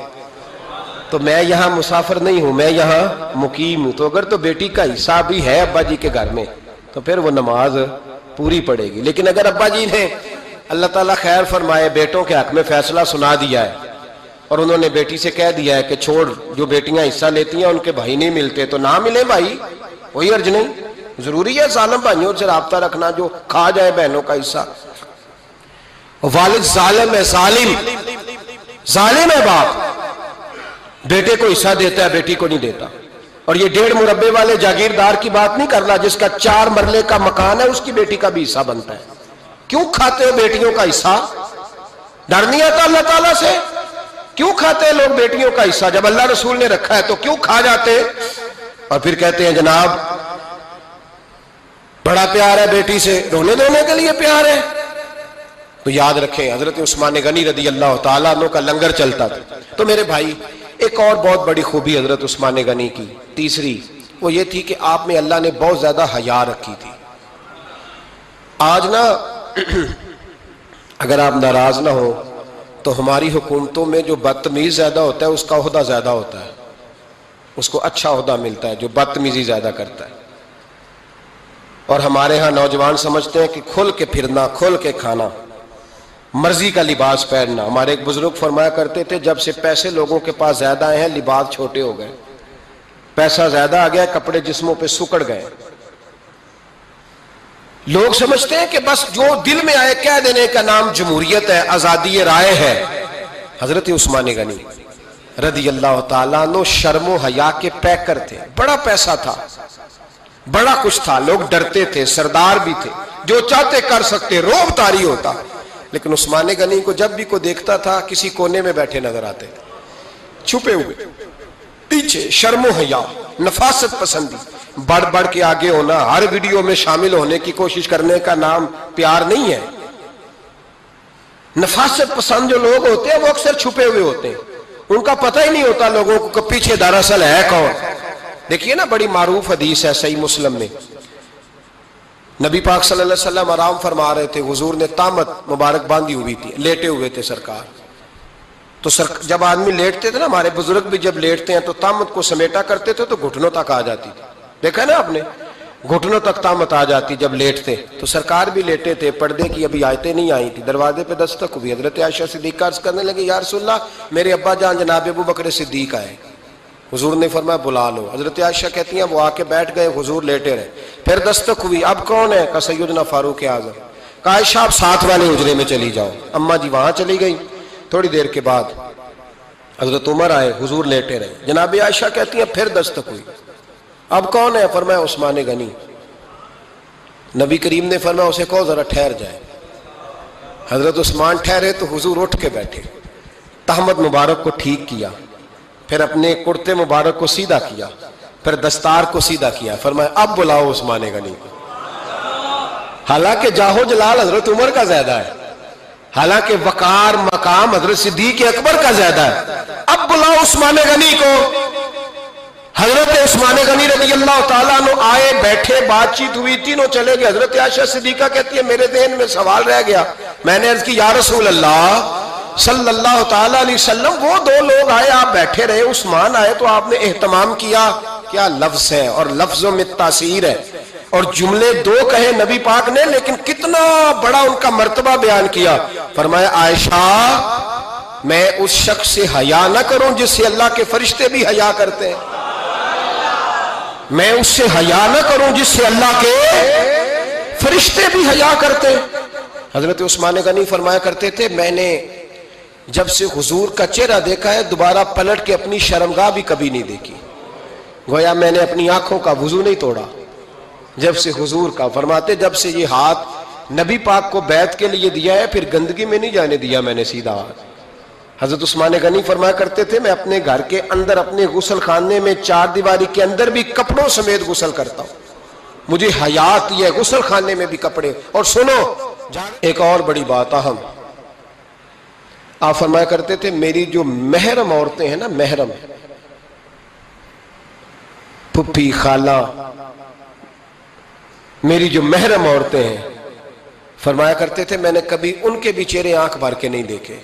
S1: تو میں یہاں مسافر نہیں ہوں، میں یہاں مقیم ہوں، تو اگر تو بیٹی کا حصہ بھی ہے ابا جی کے گھر میں تو پھر وہ نماز پوری پڑے گی۔ لیکن اگر ابا جی نے اللہ تعالیٰ خیر فرمائے بیٹوں کے حق میں فیصلہ سنا دیا ہے اور انہوں نے بیٹی سے کہہ دیا ہے کہ چھوڑ، جو بیٹیاں حصہ لیتی ہیں ان کے بھائی نہیں ملتے تو نہ ملے بھائی، کوئی عرض نہیں، ضروری ہے ظالم بھائیوں سے رابطہ رکھنا جو کھا جائے بہنوں کا حصہ۔ والد ظالم ہے، ظالم ہے باپ، بیٹے کو حصہ دیتا ہے بیٹی کو نہیں دیتا۔ اور یہ 1.5 مربے والے جاگیردار کی بات نہیں کر رہا، جس کا 4 مرلے کا مکان ہے اس کی بیٹی کا بھی حصہ بنتا ہے۔ کیوں کھاتے ہو بیٹیوں کا حصہ؟ ڈر نہیں آتا اللہ تعالیٰ سے؟ کیوں کھاتے ہیں لوگ بیٹیوں کا حصہ؟ جب اللہ رسول نے رکھا ہے تو کیوں کھا جاتے؟ اور پھر کہتے ہیں جناب بڑا پیار ہے بیٹی سے، رونے دھونے کے لیے پیار ہے۔ تو یاد رکھیں حضرت عثمان غنی رضی اللہ تعالیٰ عنہ کا لنگر چلتا تھا۔ تو میرے بھائی ایک اور بہت بڑی خوبی حضرت عثمان غنی کی تیسری وہ یہ تھی کہ آپ میں اللہ نے بہت زیادہ حیا رکھی تھی۔ آج نا اگر آپ ناراض نہ ہو تو ہماری حکومتوں میں جو بدتمیز زیادہ ہوتا ہے اس کا عہدہ زیادہ ہوتا ہے، اس کو اچھا عہدہ ملتا ہے جو بدتمیزی زیادہ کرتا ہے۔ اور ہمارے ہاں نوجوان سمجھتے ہیں کہ کھل کے پھرنا، کھل کے کھانا، مرضی کا لباس پہننا۔ ہمارے ایک بزرگ فرمایا کرتے تھے جب سے پیسے لوگوں کے پاس زیادہ آئے ہیں لباس چھوٹے ہو گئے، پیسہ زیادہ آ گیا کپڑے جسموں پہ سکڑ گئے۔ لوگ سمجھتے ہیں کہ بس جو دل میں آئے کہہ دینے کا نام جمہوریت ہے، آزادی رائے ہے۔ حضرت عثمان غنی رضی اللہ تعالیٰ عنہ شرم و حیا کے پیکر تھے، بڑا پیسہ تھا، بڑا کچھ تھا، لوگ ڈرتے تھے، سردار بھی تھے، جو چاہتے کر سکتے، روب طاری ہوتا۔ لیکن عثمان غنی کو جب بھی کوئی دیکھتا تھا کسی کونے میں بیٹھے نظر آتے تھے، چھپے ہوئے، پیچھے، شرم و حیا، نفاست پسندی، بڑھ بڑھ کے آگے ہونا، ہر ویڈیو میں شامل ہونے کی کوشش کرنے کا نام پیار نہیں ہے۔ نفاست پسند جو لوگ ہوتے ہیں وہ اکثر چھپے ہوئے ہوتے ہیں، ان کا پتہ ہی نہیں ہوتا لوگوں کو کہ پیچھے دراصل ہے کون۔ دیکھیے نا بڑی معروف حدیث ہے صحیح مسلم میں، نبی پاک صلی اللہ علیہ وسلم آرام فرما رہے تھے، حضور نے تامت مبارک باندھی ہوئی تھی، لیٹے ہوئے تھے سرکار۔ تو جب آدمی لیٹتے تھے نا، ہمارے بزرگ بھی جب لیٹتے ہیں تو تامت کو سمیٹا کرتے تھے تو گھٹنوں تک آ جاتی تھی، دیکھا نا آپ نے، گھٹنوں تک تامت آ جاتی جب لیٹتے۔ تو سرکار بھی لیٹے تھے، پردے کی ابھی آیتیں نہیں آئی تھی، دروازے پہ دستک ہوئی، حضرت عائشہ صدیقہ عرض کرنے لگے یا رسول اللہ میرے ابا جان جناب ابو بکر صدیق آئے۔ حضور نے فرمایا بلا لو۔ حضرت عائشہ کہتی ہیں وہ آ کے بیٹھ گئے، حضور لیٹے رہے، پھر دستک ہوئی، اب کون ہے؟ کہا سیدنا فاروق اعظم۔ کہا عائشہ آپ ساتھ والے حجرے میں چلی جاؤ۔ اماں جی وہاں چلی گئی۔ تھوڑی دیر کے بعد حضرت عمر آئے، حضور لیٹے رہے، جناب عائشہ کہتی ہیں پھر دستک ہوئی، اب کون ہے؟ فرمایا عثمان غنی۔ نبی کریم نے فرمایا اسے کہو ذرا ٹھہر جائے۔ حضرت عثمان ٹھہرے تو حضور اٹھ کے بیٹھے، تہمت مبارک کو ٹھیک کیا، پھر اپنے کرتے مبارک کو سیدھا کیا، پھر دستار کو سیدھا کیا، فرمایا اب بلاؤ عثمان غنی کو۔ حالانکہ جاہو جلال حضرت عمر کا زیادہ ہے، حالانکہ وقار مقام حضرت صدیق اکبر کا زیادہ ہے، اب بلاؤ عثمان غنی کو۔ حضرت عثمان غنی رضی اللہ تعالیٰ عنہ آئے، بیٹھے، بات چیت ہوئی، تینوں چلے گئے۔ حضرت عائشہ صدیقہ کہتی ہے میرے ذہن میں سوال رہ گیا، میں نے عرض کی یا رسول اللہ صلی اللہ تعالیٰ علیہ وسلم وہ دو لوگ آئے، آپ بیٹھے رہے، عثمان آئے تو آپ نے اہتمام کیا، کیا لفظ ہے، اور لفظوں میں تاثیر ہے، اور جملے دو کہے نبی پاک نے لیکن کتنا بڑا ان کا مرتبہ بیان کیا۔ فرمایا عائشہ میں اس شخص سے حیا نہ کروں جس سے اللہ کے فرشتے بھی حیا کرتے ہیں، میں اس سے حیا نہ کروں جس سے اللہ کے فرشتے بھی حیا کرتے ہیں۔ حضرت عثمان غنی فرمایا کرتے تھے میں نے جب سے حضور کا چہرہ دیکھا ہے دوبارہ پلٹ کے اپنی شرمگاہ بھی کبھی نہیں دیکھی، گویا میں نے اپنی آنکھوں کا وضو نہیں توڑا جب سے حضور کا۔ فرماتے جب سے یہ ہاتھ نبی پاک کو بیعت کے لیے دیا ہے پھر گندگی میں نہیں جانے دیا میں نے سیدھا ہاتھ۔ حضرت عثمان غنی فرمایا کرتے تھے میں اپنے گھر کے اندر اپنے غسل خانے میں 4 دیواری کے اندر بھی کپڑوں سمیت غسل کرتا ہوں، مجھے حیا آتی ہے غسل خانے میں بھی کپڑے. اور سنو ایک اور بڑی بات اہم، آپ فرمایا کرتے تھے میری جو محرم عورتیں ہیں نا، محرم پھپھی خالہ، میری جو محرم عورتیں ہیں، فرمایا کرتے تھے میں نے کبھی ان کے بھی چہرے آنکھ بھر کے نہیں دیکھے،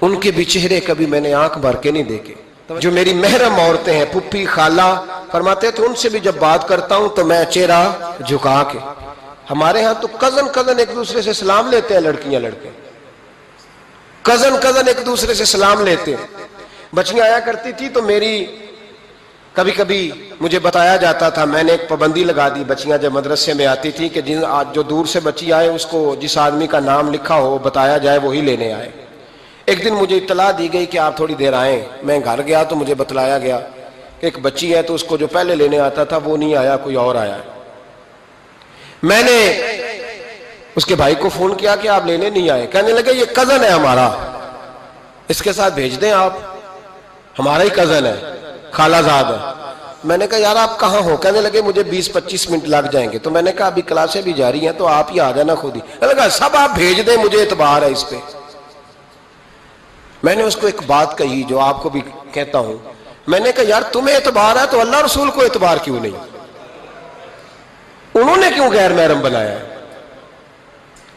S1: ان کے بھی چہرے کبھی میں نے آنکھ بھر کے نہیں دیکھے. جو میری محرم عورتیں ہیں پھپھی خالہ، فرماتے تھے ان سے بھی جب بات کرتا ہوں تو میں چہرہ جھکا کے. ہمارے ہاں تو کزن ایک دوسرے سے سلام لیتے ہیں، لڑکیاں لڑکے کزن ایک دوسرے سے سلام لیتے ہیں. بچیاں آیا کرتی تھی تو میری کبھی کبھی مجھے بتایا جاتا تھا، میں نے ایک پابندی لگا دی، بچیاں جب مدرسے میں آتی تھی کہ جو دور سے بچی آئے اس کو جس آدمی کا نام لکھا ہو بتایا جائے وہی لینے آئے. ایک دن مجھے اطلاع دی گئی کہ آپ تھوڑی دیر آئیں. میں گھر گیا تو مجھے بتلایا گیا کہ ایک بچی ہے تو اس کو جو پہلے لینے آتا تھا وہ نہیں آیا، کوئی اور آیا. میں نے اس کے بھائی کو فون کیا کہ آپ لینے نہیں آئے. کہنے لگے یہ کزن ہے ہمارا، اس کے ساتھ بھیج دیں، آپ ہمارا ہی کزن ہے، خالہ زاد ہے. میں نے کہا یار آپ کہاں ہو؟ کہنے لگے مجھے 20-25 منٹ لگ جائیں گے. تو میں نے کہا ابھی کلاسیں بھی جاری ہیں تو آپ ہی آ جانا خود ہی. میں نے کہا سب آپ بھیج دیں، مجھے اعتبار ہے اس پہ. میں نے اس کو ایک بات کہی جو آپ کو بھی کہتا ہوں، میں نے کہا یار تمہیں اعتبار ہے تو اللہ رسول کو اعتبار کیوں نہیں؟ انہوں نے کیوں غیر محرم بنایا ہے؟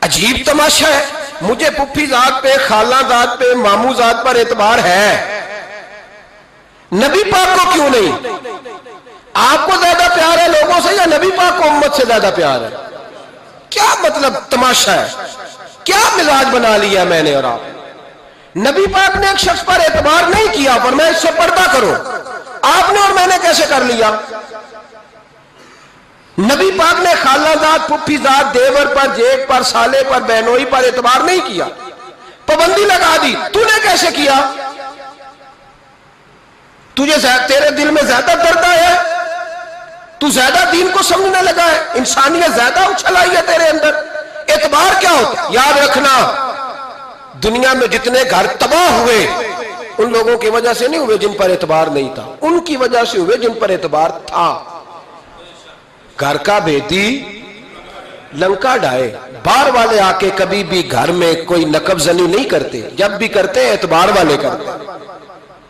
S1: عجیب تماشا ہے. مجھے پھپھی ذات پہ، خالہ ذات پہ، ماموں ذات پر اعتبار ہے، نبی پاک کو کیوں نہیں؟ آپ کو زیادہ پیار ہے لوگوں سے یا نبی پاک کو امت سے زیادہ پیار ہے؟ کیا مطلب تماشا ہے؟ کیا مزاج بنا لیا میں نے اور آپ؟ نبی پاک نے ایک شخص پر اعتبار نہیں کیا، فرمایا اس سے پردہ کرو. آپ نے اور میں نے کیسے کر لیا؟ نبی پاک نے خالہ ذات، پھپھی ذات، دیور پر، جیٹ پر، سالے پر، بہنوئی پر اعتبار نہیں کیا، پابندی لگا دی. تو نے کیسے کیا؟ تیرے دل میں زیادہ درد ہے، تو زیادہ دین کو سمجھنے لگا ہے، انسانیت زیادہ اچھل آئی ہے تیرے اندر. اعتبار کیا ہوتا؟ یاد رکھنا دنیا میں جتنے گھر تباہ ہوئے ان لوگوں کی وجہ سے نہیں ہوئے جن پر اعتبار نہیں تھا، ان کی وجہ سے ہوئے جن پر اعتبار تھا. گھر کا بیٹی لنکا ڈھائے، باہر والے آ کے کبھی بھی گھر میں کوئی نقب زنی نہیں کرتے، جب بھی کرتے ہیں اعتبار والے کرتے.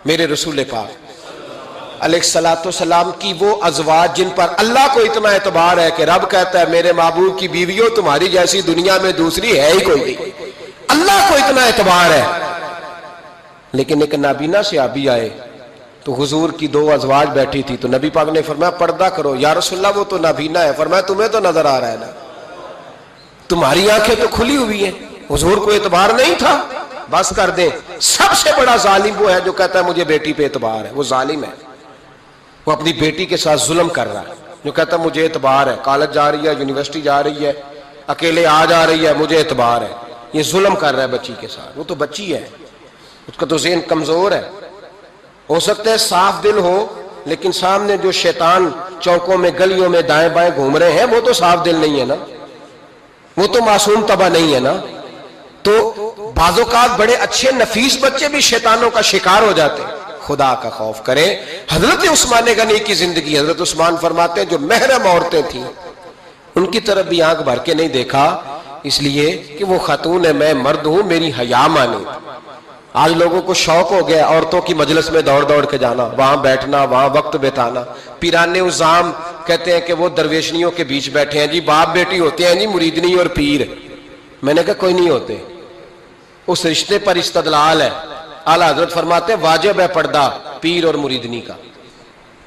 S1: میرے رسول پاک علیہ الصلوۃ والسلام کی وہ ازواج جن پر اللہ کو اتنا اعتبار ہے کہ رب کہتا ہے میرے محبوب کی بیویوں تمہاری جیسی دنیا میں دوسری ہے ہی کوئی نہیں. اللہ کو اتنا اعتبار ہے. لیکن ایک نابینا صحابی آئے تو حضور کی 2 ازواج بیٹھی تھی تو نبی پاک نے فرمایا پردہ کرو. یا رسول اللہ وہ تو نابینا ہے. فرمایا تمہیں تو نظر آ رہا ہے نا، تمہاری آنکھیں تو کھلی ہوئی ہیں. حضور کو اعتبار نہیں تھا. بس کر دیں. سب سے بڑا ظالم وہ ہے جو کہتا ہے مجھے بیٹی پہ اعتبار ہے. وہ ظالم ہے، وہ اپنی بیٹی کے ساتھ ظلم کر رہا ہے. جو کہتا ہے مجھے اعتبار ہے، کالج جا رہی ہے، یونیورسٹی جا رہی ہے، اکیلے آ جا رہی ہے، مجھے اعتبار ہے. یہ ظلم کر رہا ہے بچی کے ساتھ. وہ تو بچی ہے، اس کا تو ذہن کمزور ہے. ہو سکتا ہے صاف دل ہو لیکن سامنے جو شیطان چوکوں میں گلیوں میں دائیں بائیں گھوم رہے ہیں وہ تو صاف دل نہیں ہے نا، وہ تو معصوم طبع نہیں ہے نا. تو بعض اوقات بڑے اچھے نفیس بچے بھی شیطانوں کا شکار ہو جاتے ہیں. خدا کا خوف کریں. حضرت عثمان غنی کی زندگی، حضرت عثمان فرماتے ہیں جو محرم عورتیں تھیں ان کی طرف بھی آنکھ بھر کے نہیں دیکھا، اس لیے کہ وہ خاتون ہے، میں مرد ہوں، میری حیا مانی. آج لوگوں کو شوق ہو گیا عورتوں کی مجلس میں دوڑ دوڑ کے جانا، وہاں بیٹھنا، وہاں وقت بتانا. پیران عظام کہتے ہیں کہ وہ درویشنیوں کے بیچ بیٹھے ہیں جی، باپ بیٹی ہوتے ہیں جی، مریدنی اور پیر. میں نے کہا کوئی نہیں ہوتے. اس رشتے پر استدلال ہے. اعلیٰ حضرت فرماتے ہیں واجب ہے پردہ پیر اور مریدنی کا،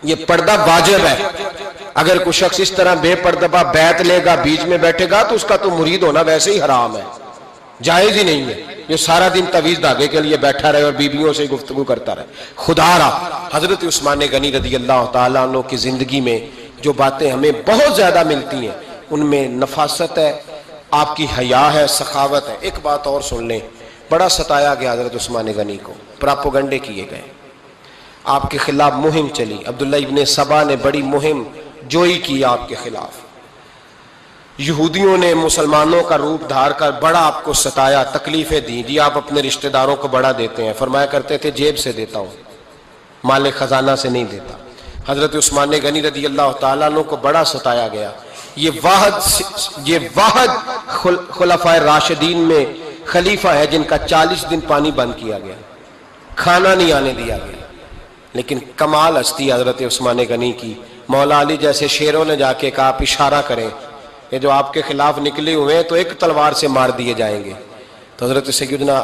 S1: یہ پردہ واجب ہے. اگر کوئی شخص اس طرح بے پردہ بیعت لے گا، بیچ میں بیٹھے گا تو اس کا تو مرید ہونا ویسے ہی حرام ہے، جائز ہی نہیں ہے. جو سارا دن تویز دھاگے کے لیے بیٹھا رہے اور بیویوں سے گفتگو کرتا رہے. خدا را حضرت عثمان غنی رضی اللہ تعالیٰ عنہ کی زندگی میں جو باتیں ہمیں بہت زیادہ ملتی ہیں ان میں نفاست ہے، آپ کی حیا ہے، سخاوت ہے. ایک بات اور سن لیں، بڑا ستایا گیا حضرت عثمان غنی کو، پراپوگنڈے کیے گئے، آپ کے خلاف مہم چلی. عبداللہ ابن سبا نے بڑی مہم جوئی کی آپ کے خلاف. یہودیوں نے مسلمانوں کا روپ دھار کر بڑا آپ کو ستایا، تکلیفیں دیں. جی آپ اپنے رشتہ داروں کو بڑا دیتے ہیں. فرمایا کرتے تھے جیب سے دیتا ہوں، مال خزانہ سے نہیں دیتا. حضرت عثمان غنی رضی اللہ تعالیٰ عنہ کو بڑا ستایا گیا. یہ واحد خلفائے راشدین میں خلیفہ ہے جن کا 40 دن پانی بند کیا گیا، کھانا نہیں آنے دیا گیا. لیکن کمال ہستی حضرت عثمان غنی کی. مولا علی جیسے شیروں نے جا کے کہا آپ اشارہ کریں، یہ جو آپ کے خلاف نکلے ہوئے ہیں تو ایک تلوار سے مار دیے جائیں گے. تو حضرت سیدنا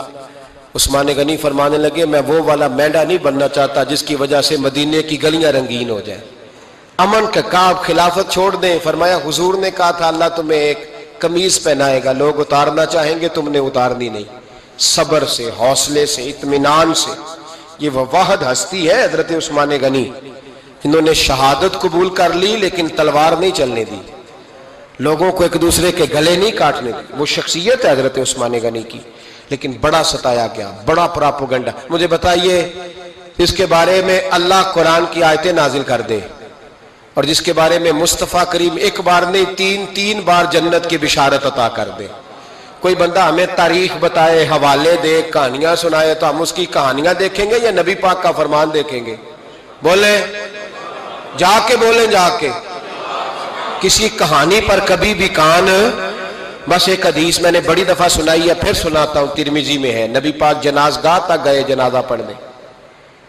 S1: عثمان غنی فرمانے لگے میں وہ والا مینڈا نہیں بننا چاہتا جس کی وجہ سے مدینے کی گلیاں رنگین ہو جائیں. امن کا کعب خلافت چھوڑ دیں. فرمایا حضور نے کہا تھا اللہ تمہیں ایک قمیض پہنائے گا، لوگ اتارنا چاہیں گے تم نے اتارنی نہیں. صبر سے، حوصلے سے، اطمینان سے. یہ وہ واحد ہستی ہے حضرت عثمان غنی جنہوں نے شہادت قبول کر لی لیکن تلوار نہیں چلنے دی، لوگوں کو ایک دوسرے کے گلے نہیں کاٹنے دی. وہ شخصیت ہے حضرت عثمان غنی کی. لیکن بڑا ستایا گیا، بڑا پراپوگنڈا. مجھے بتائیے اس کے بارے میں اللہ قرآن کی آیتیں نازل کر دے اور جس کے بارے میں مصطفیٰ کریم ایک بار نہیں تین بار جنت کی بشارت عطا کر دے. کوئی بندہ ہمیں تاریخ بتائے، حوالے دے، کہانیاں سنائے تو ہم اس کی کہانیاں دیکھیں گے یا نبی پاک کا فرمان دیکھیں گے؟ بولیں، جا کے بولیں، جا کے. کسی کہانی پر کبھی بھی کان. بس ایک حدیث میں نے بڑی دفعہ سنائی ہے، پھر سناتا ہوں، ترمذی میں ہے. نبی پاک جنازگاہ تک گئے جنازہ پڑھنے.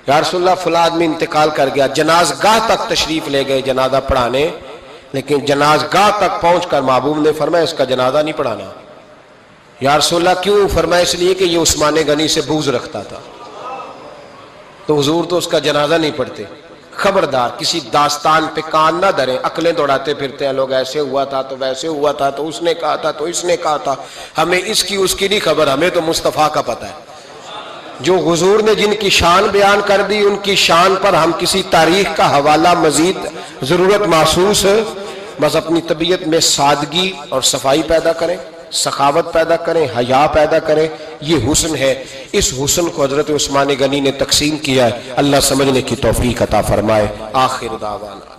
S1: یا رسول اللہ فلاں آدمی انتقال کر گیا. جنازگاہ تک تشریف لے گئے جنازہ پڑھانے، لیکن جنازگاہ تک پہنچ کر محبوب نے فرمایا اس کا جنازہ نہیں پڑھانا. یا رسول اللہ کیوں؟ فرمایا اس لیے کہ یہ عثمان غنی سے بغض رکھتا تھا. تو حضور تو اس کا جنازہ نہیں پڑھتے. خبردار کسی داستان پہ کان نہ دھریں. عقلیں دوڑاتے پھرتے ہیں لوگ، ایسے ہوا تھا تو ویسے ہوا تھا تو اس نے کہا تھا تو اس نے کہا تھا. ہمیں اس کی اس کی نہیں خبر، ہمیں تو مصطفیٰ کا پتہ ہے. جو حضور نے جن کی شان بیان کر دی ان کی شان پر ہم کسی تاریخ کا حوالہ مزید ضرورت محسوس ہے. بس اپنی طبیعت میں سادگی اور صفائی پیدا کریں، سخاوت پیدا کریں، حیا پیدا کریں. یہ حسن ہے. اس حسن کو حضرت عثمان غنی نے تقسیم کیا ہے. اللہ سمجھنے کی توفیق عطا فرمائے. آخر دعوانا